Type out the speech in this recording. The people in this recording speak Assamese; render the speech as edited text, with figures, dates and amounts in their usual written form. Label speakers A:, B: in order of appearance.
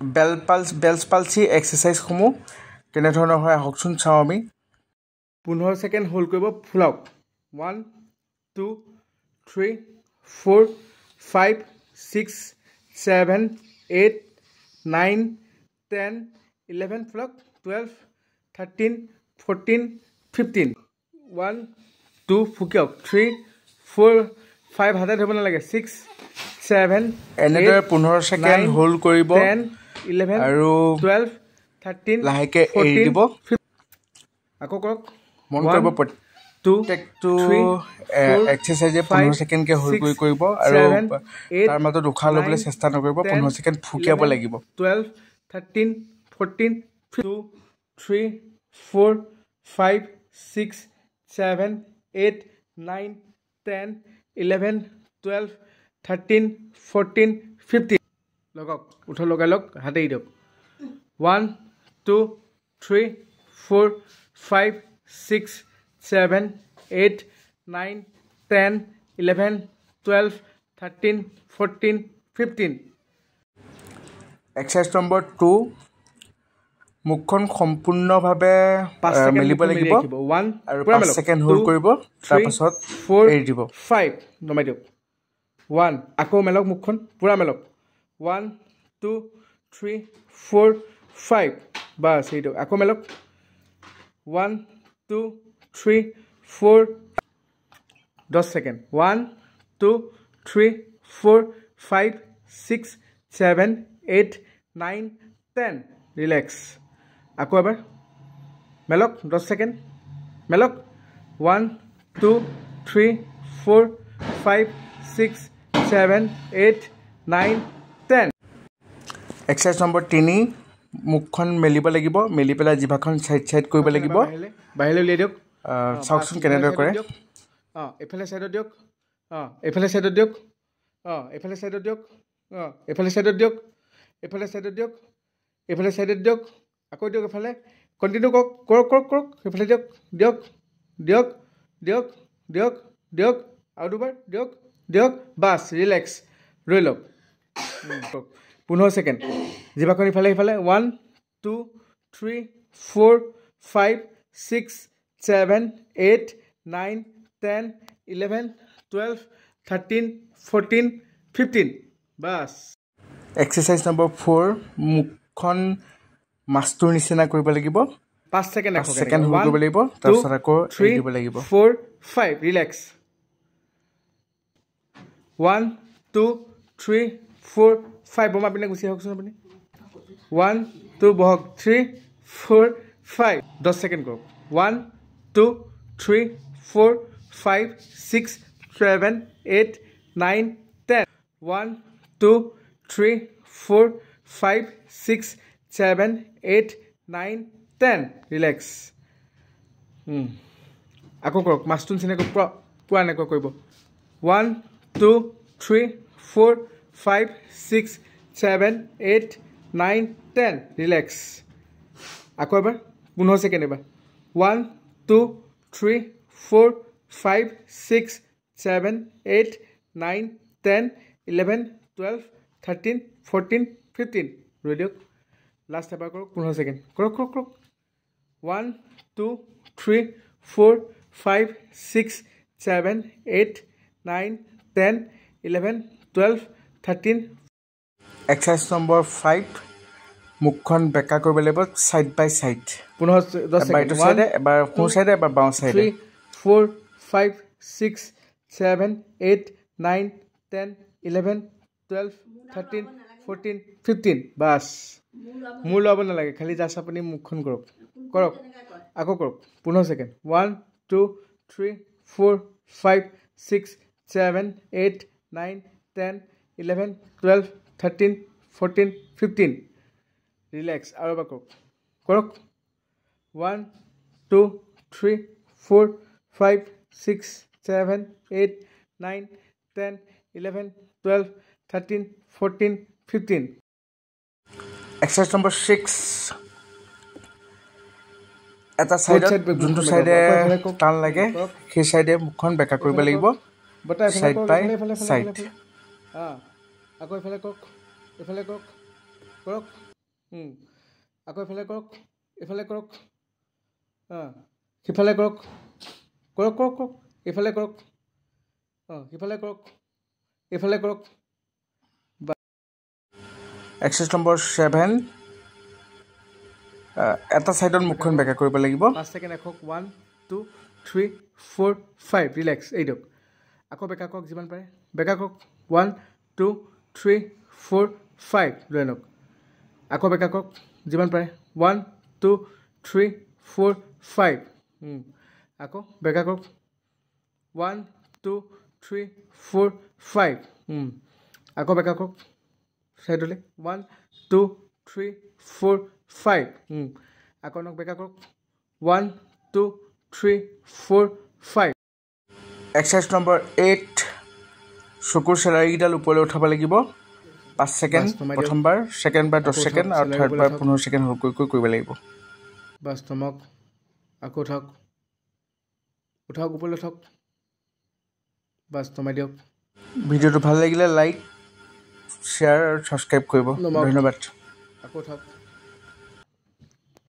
A: বেলছ পালচি এক্সাৰচাইজসমূহ কেনেধৰণৰ হয় আহকচোন চাওঁ আমি 15 ছেকেণ্ড হোল্ড কৰিব ফুলাওক 1 2 3 4 5 6 7 8 9 10 11 ফুলাওক 12 13 14 15 1 2 ফুকিয়ক 3 4 5 হাতে ধৰিব নালাগে 6 7 এনেদৰে 15 ছেকেণ্ড হোল্ড কৰিব 10 11 আৰু 12 13 লাহেকে এৰি দিব আকৌ কৰক মন কৰিব প্ৰত্যেকটো এক্সাৰসাইজে 15 ছেকেণ্ড কে হোল্ড কৰিব আৰু তাৰ মাজত উশাহ ল'বলৈ চেষ্টা নকৰিব 15 ছেকেণ্ড ফুকিয়াব লাগিব 12 13 14 2 3 4 5 6 7 8 9 10 11 12 13 14 15 লগক উঠো লগাই লওক হাতে দিয়ক 1 2 3 4 5 6 7 8 9 10 11 12 13 14 15 এক্সাৰসাইজ নম্বৰ 2 মুখখন সম্পূৰ্ণভাৱে মেলিব লাগিব 1 আৰু 5 ছেকেণ্ড হোল্ড কৰিব তাৰ পাছত 4 এৰি দিব 5 নমাই দিয়ক 1 আকৌ মেলক মুখখন পুৰা মেলক 1 2 3 4 5 বাস এই দিয়ক আকৌ মেলক 1 2 3 4 10 ছেকেণ্ড 1 2 3 4 5 6 7 8 9 10 ৰিলেক্স আকৌ এবাৰ মেলক 10 ছেকেণ্ড মেলক 1 2 3 4 5 6 7 8 9 10 এক্সাৰসাইজ নম্বৰ 3 মুখখন মেলিব লাগিব মেলি পেলাই জিভাখন সাইড কৰিব লাগিব বাহিৰলৈ উলিয়াই দিয়ক চাওকচোন কেনেদৰে কৰে এফালে সাইডত দিয়ক এফালে সাইডত দিয়ক এফালে সাইডত দিয়ক এফালে সাইডত দিয়ক এফালে সাইডত দিয়ক এফালে সাইডত দিয়ক আকৌ দিয়ক এফালে কণ্টিনিউ কৰক এফালে দিয়ক দিয়ক দিয়ক দিয়ক দিয়ক দিয়ক আৰু দুবাৰ দিয়ক দিয়ক বাস ৰিলেক্স ৰৈ লওক 15 ছেকেণ্ড জিভাখন ইফালে ইফালে 1 2 3 4 5 6 7 8 9 10 11 12 13 14 15 বাস এক্সাৰসাইজ নম্বৰ 4 মুখখন মাছটোৰ নিচিনা কৰিব লাগিব 5 ছেকেণ্ড হোল্ড কৰিব লাগিব তাৰ পিছত আকৌ এৰি দিব লাগিব 4 5 ৰিলেক্স 1 2 3 4 5 বমা পিনে গুচি আহকচোন আপুনি 1 2 বহক 3 4 5 10 ছেকেণ্ড কৰক 1 2 3 4 5 6 7 8 9 10 1 2 3 4 5 6 7 8 9 10 ৰিলেক্স আকৌ কৰক মাছটো নিচিনাকৈ পুৰা এনেকৈ কৰিব 1 2 3 4 5 6 7 8 9 10 ৰিলেক্স আকৌ এবাৰ 15 ছেকেণ্ড এবাৰ 1 2 3 4 5 6 7 8 9 10 11 12 13 14 15 ৰৈ দিয়ক লাষ্ট এবাৰ কৰক 15 ছেকেণ্ড কৰক 1 2 3 4 5 6 7 8 9 10 11 12 13 এক্সাৰসাইজ নম্বৰ 5 মুখখন বেকা কৰিব লাগিব সাইড বাই সাইড 15 ছেকেণ্ড সাইডে এবাৰ সোঁ সাইডে এবাৰ বাওঁ সাইডে 3 4 5 6 7 8 9 10 11 12 13 14 15 বাস মূৰ ল'ব নালাগে খালি জাষ্ট আপুনি মুখখন কৰক আকৌ কৰক 15 ছেকেণ্ড 1 2 3 4 5 6 7 8 9 10 11 12 13 14 15 ৰিলেক্স আৰু এবাৰ কৰক 1 2 3 4 5 6 7 8 9 10 11 12 13 14 15 এক্সাৰসাইজ নম্বৰ 6 এটা সাইডত যোনটো সাইডে টান লাগে সেই সাইডে মুখখন বেকা কৰিব লাগিব সাইড বাই সাইড আকৌ এফালে কৰক আকৌ এফালে কৰক এফালে কৰক সিফালে কৰক কৰক কৰক কৰক এইফালে কৰক সিফালে কৰক এইফালে কৰক এক্সাৰচাইজ নম্বৰ 7 এটা সাইডত মুখখন বেকা কৰিব লাগিব 5 সেকেন্ড ৰাখক 1 2 3 4 5 ৰিলেক্স এই দিয়ক আকৌ বেকা কৰক যিমান পাৰে বেকা কৰক 1 2 3 4 5 লৈ আনক আকৌ বেকা কৰক যিমান পাৰে 1 2 3 4 5 আকৌ বেকা কৰক 1 2 3 4 5 আকৌ বেকা কৰক সাইডলে 1 2 3 4 5 আকৌ নক বেকা কৰক 1 2 3 4 5 এক্সাৰচাইজ নম্বৰ 8 চকুৰ চেলাৰীডাল ওপৰলৈ উঠাব লাগিব 5 সেকেন্ড প্ৰথমবাৰ সেকেন্ড বাৰ 10 সেকেন্ড আৰু থাৰ্ড বাৰ 15 সেকেন্ড হোল্ড কৰি কৰিব লাগিব বাস তমক আকৌ উঠাওক উঠাওক ওপৰলৈ উঠাওক বাস তমাই দিয়ক ভিডিঅ'টো ভাল লাগিলে লাইক শ্বেয়াৰ আৰু সাবস্ক্ৰাইব কৰিব ধন্যবাদ আকৌ উঠাওক